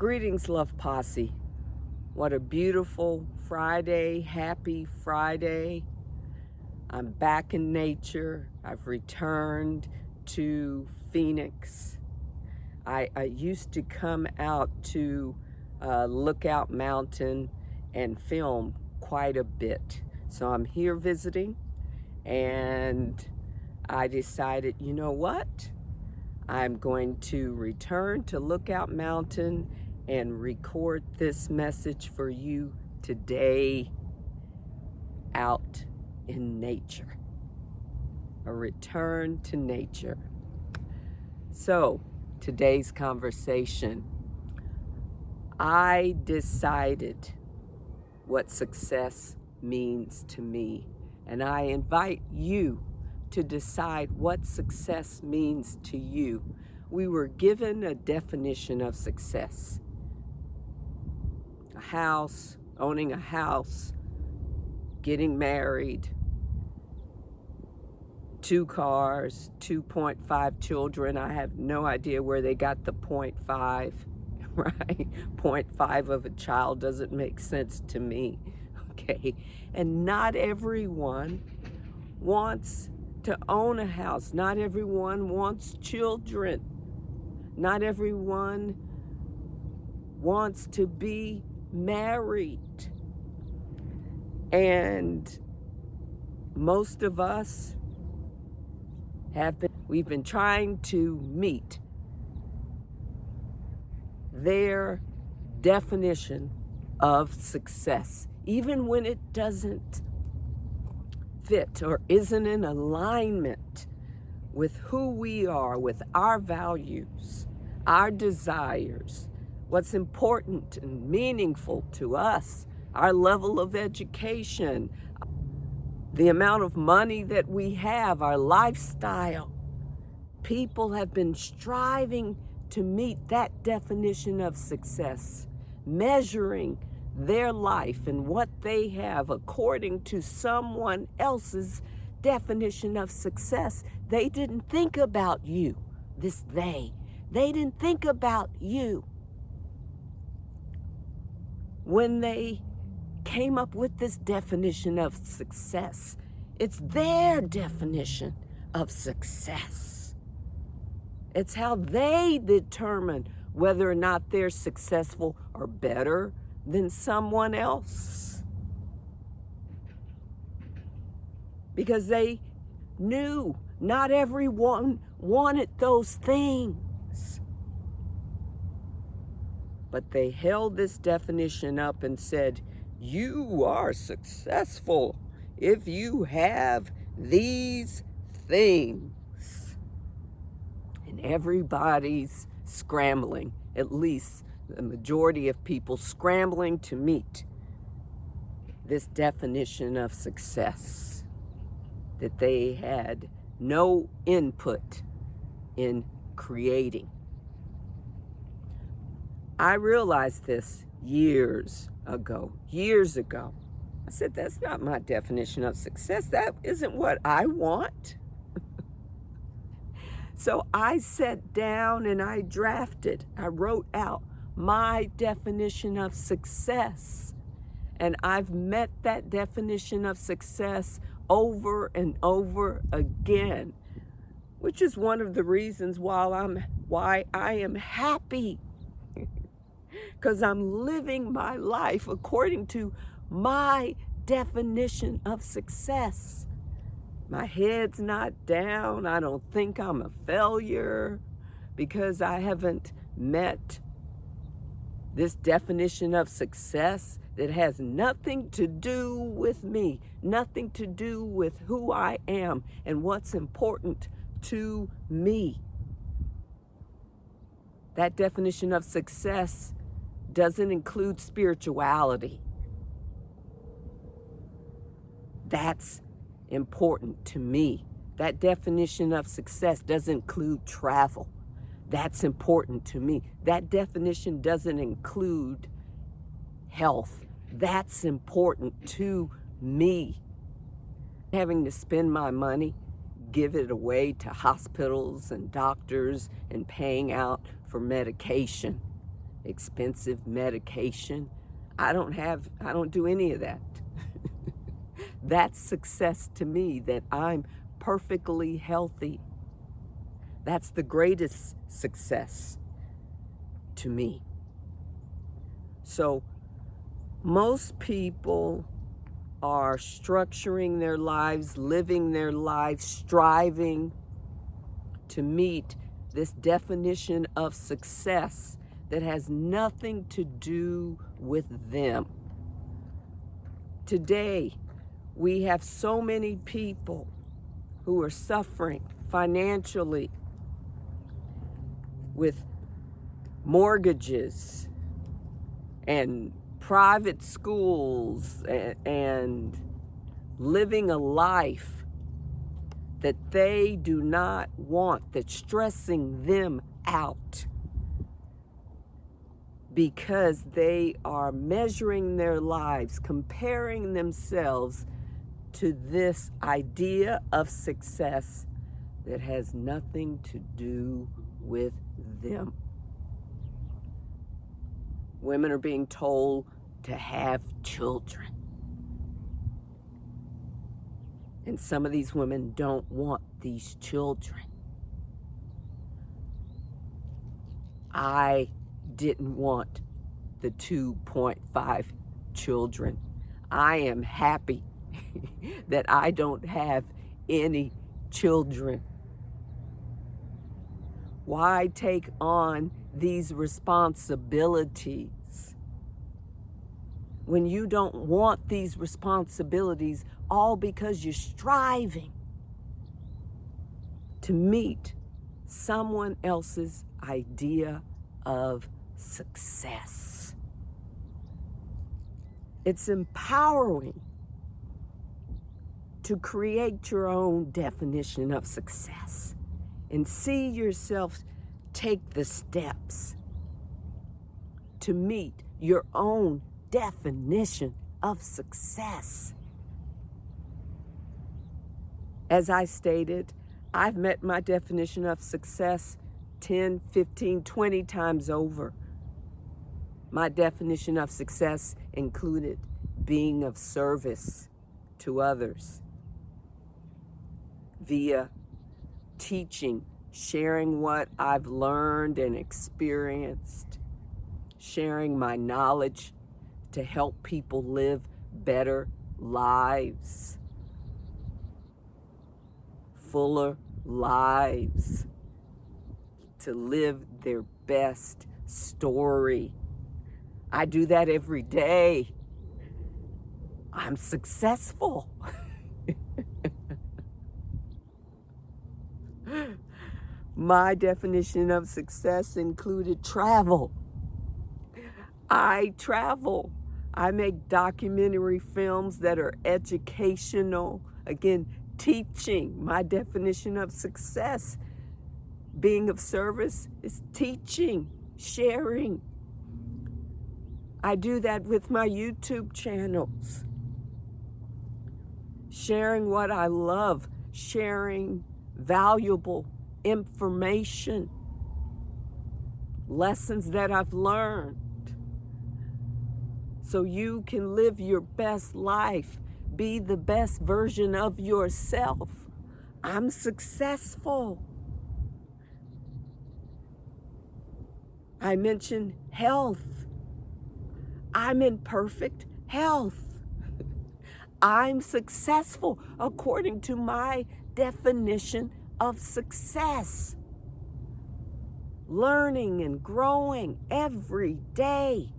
Greetings, Love Posse. What a beautiful Friday, happy Friday. I'm back in nature. I've returned to Phoenix. I used to come out to Lookout Mountain and film quite a bit. So I'm here visiting, and I decided, you know what? I'm going to return to Lookout Mountain and record this message for you today out in nature. A return to nature. So, today's conversation, I decided what success means to me, and I invite you to decide what success means to you. We were given a definition of success. A house, owning a house, getting married, 2 cars, 2.5 children. I have no idea where they got the 0.5, right? 0.5 of a child doesn't make sense to me, okay? And not everyone wants to own a house. Not everyone wants children. Not everyone wants to be married. And most of us we've been trying to meet their definition of success, even when it doesn't fit or isn't in alignment with who we are, with our values, our desires, what's important and meaningful to us, our level of education, the amount of money that we have, our lifestyle. People have been striving to meet that definition of success, measuring their life and what they have according to someone else's definition of success. They didn't think about you. They didn't think about you when they came up with this definition of success. It's their definition of success. It's how they determine whether or not they're successful or better than someone else. Because they knew not everyone wanted those things. But they held this definition up and said, you are successful if you have these things. And everybody's scrambling, at least the majority of people scrambling to meet this definition of success that they had no input in creating. I realized this years ago. I said, that's not my definition of success. That isn't what I want. So I sat down and I wrote out my definition of success. And I've met that definition of success over and over again, which is one of the reasons why I am happy. Because I'm living my life according to my definition of success. My head's not down. I don't think I'm a failure because I haven't met this definition of success that has nothing to do with me, nothing to do with who I am and what's important to me. That definition of success doesn't include spirituality. That's important to me. That definition of success doesn't include travel. That's important to me. That definition doesn't include health. That's important to me. Having to spend my money, give it away to hospitals and doctors and paying out for medication. expensive medication. I don't do any of that. That's success to me, that I'm perfectly healthy. That's the greatest success to me. So most people are structuring their lives, living their lives, striving to meet this definition of success that has nothing to do with them. Today, we have so many people who are suffering financially with mortgages and private schools and living a life that they do not want, that's stressing them out because they are measuring their lives, comparing themselves to this idea of success that has nothing to do with them. Women are being told to have children. And some of these women don't want these children. I didn't want the 2.5 children. I am happy that I don't have any children. Why take on these responsibilities when you don't want these responsibilities, all because you're striving to meet someone else's idea of success? It's empowering to create your own definition of success and see yourself take the steps to meet your own definition of success. As I stated, I've met my definition of success 10, 15, 20 times over. My definition of success included being of service to others via teaching, sharing what I've learned and experienced, sharing my knowledge to help people live better lives, fuller lives, to live their best story. I do that every day. I'm successful. My definition of success included travel. I travel. I make documentary films that are educational. Again, teaching. My definition of success, being of service, is teaching, sharing. I do that with my YouTube channels. Sharing what I love, sharing valuable information, lessons that I've learned, so you can live your best life, be the best version of yourself. I'm successful. I mentioned health. I'm in perfect health. I'm successful according to my definition of success. Learning and growing every day.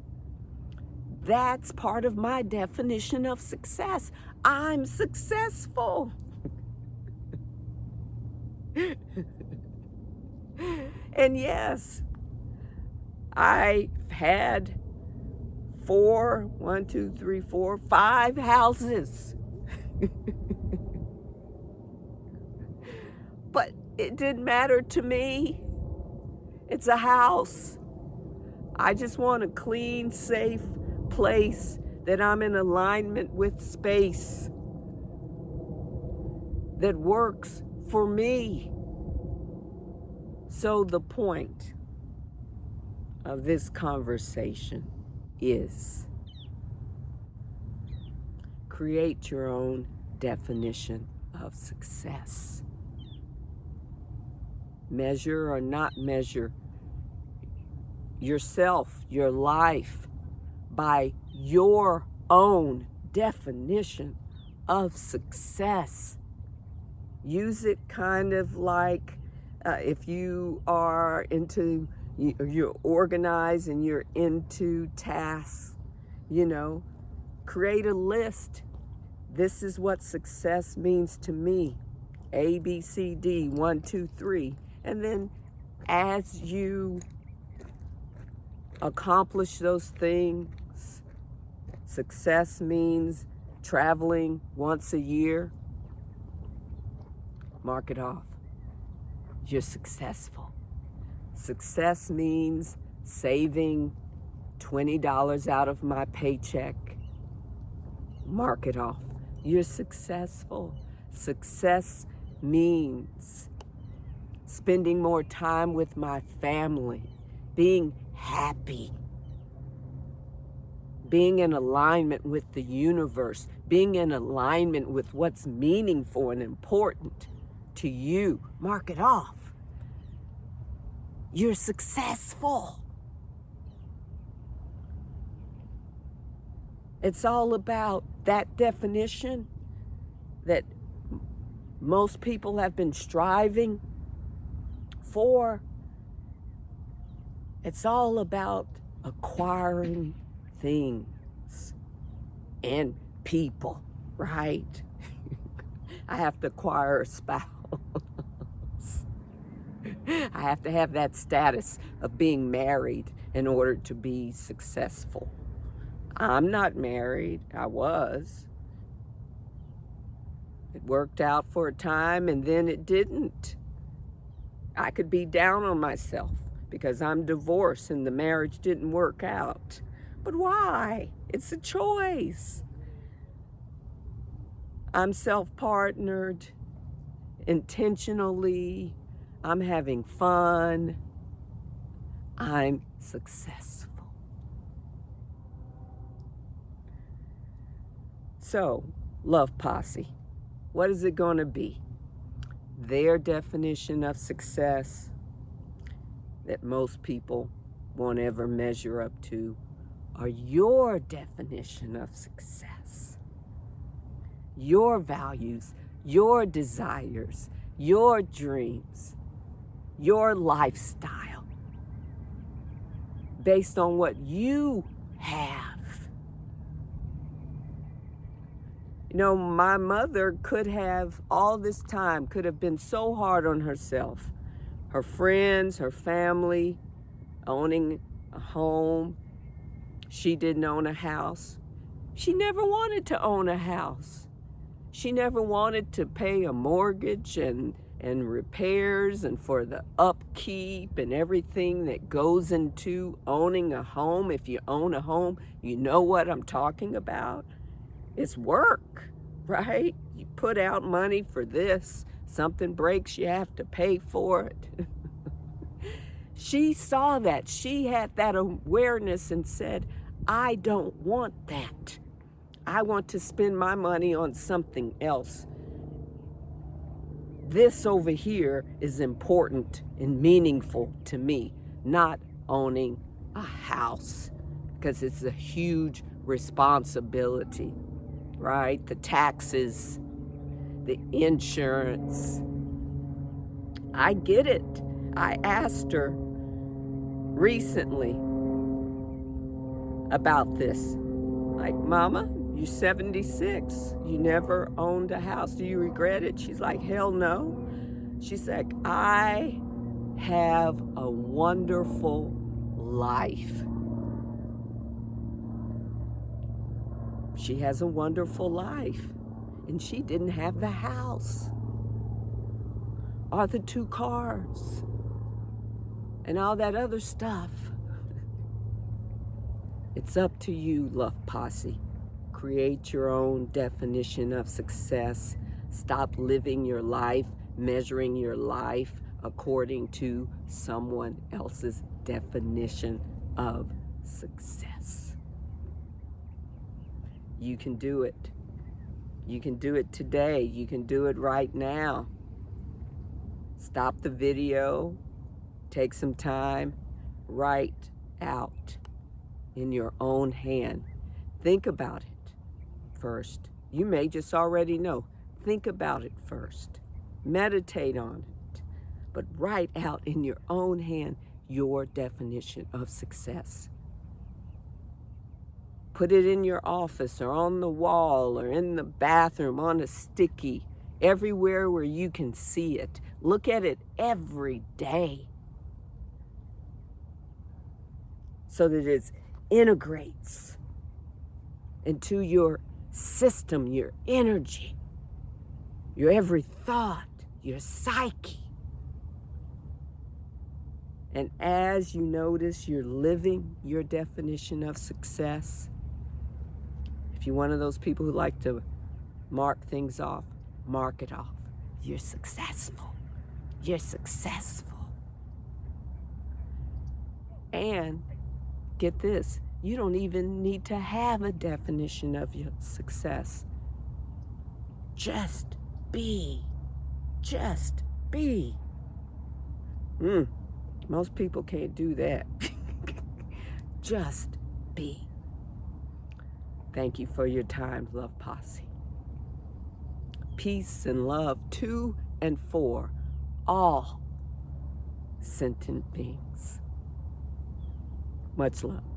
That's part of my definition of success. I'm successful. And yes, I've had 5 houses. But it didn't matter to me. It's a house. I just want a clean, safe place that I'm in alignment with space, that works for me. So the point of this conversation is create your own definition of success. Measure or not measure yourself, your life, by your own definition of success. Use it kind of like if you are into, you're organized and you're into tasks, create a list. This is what success means to me. A, B, C, D, 1, 2, 3. And then as you accomplish those things, success means traveling once a year, mark it off. You're successful. Success means saving $20 out of my paycheck, mark it off. You're successful. Success means spending more time with my family, being happy, being in alignment with the universe, being in alignment with what's meaningful and important to you. Mark it off. You're successful. It's all about that definition that most people have been striving for. It's all about acquiring things and people, right? I have to acquire a spouse. I have to have that status of being married in order to be successful. I'm not married. I was. It worked out for a time and then it didn't. I could be down on myself because I'm divorced and the marriage didn't work out. But why? It's a choice. I'm self-partnered intentionally. I'm having fun. I'm successful. So, Love Posse, what is it going to be? Their definition of success that most people won't ever measure up to, or your definition of success? Your values, your desires, your dreams, your lifestyle, based on what you have. My mother could have, all this time, could have been so hard on herself. Her friends, her family, owning a home. She didn't own a house. She never wanted to own a house. She never wanted to pay a mortgage and repairs and for the upkeep and everything that goes into owning a home. If you own a home, you know what I'm talking about. It's work, right? You put out money for this. Something breaks, you have to pay for it. She saw that. She had that awareness and said, I don't want that. I want to spend my money on something else. This over here is important and meaningful to me, not owning a house, because it's a huge responsibility, right? The taxes, the insurance. I get it. I asked her recently about this. Like, Mama, you're 76. You never owned a house. Do you regret it? She's like, hell no. She's like, I have a wonderful life. She has a wonderful life. And she didn't have the house or the 2 cars and all that other stuff. It's up to you, Love Posse. Create your own definition of success. Stop living your life, measuring your life according to someone else's definition of success. You can do it. You can do it today. You can do it right now. Stop the video. Take some time. Write out in your own hand. Think about it first. You may just already know. Think about it first. Meditate on it. But write out in your own hand your definition of success. Put it in your office or on the wall or in the bathroom on a sticky, everywhere where you can see it. Look at it every day so that it integrates into your system, your energy, your every thought, your psyche. And as you notice you're living your definition of success, if you're one of those people who like to mark things off, mark it off. You're successful. You're successful. And get this, you don't even need to have a definition of your success. Just be. Just be. Most people can't do that. Just be. Thank you for your time, Love Posse. Peace and love to and for all sentient beings. Much love.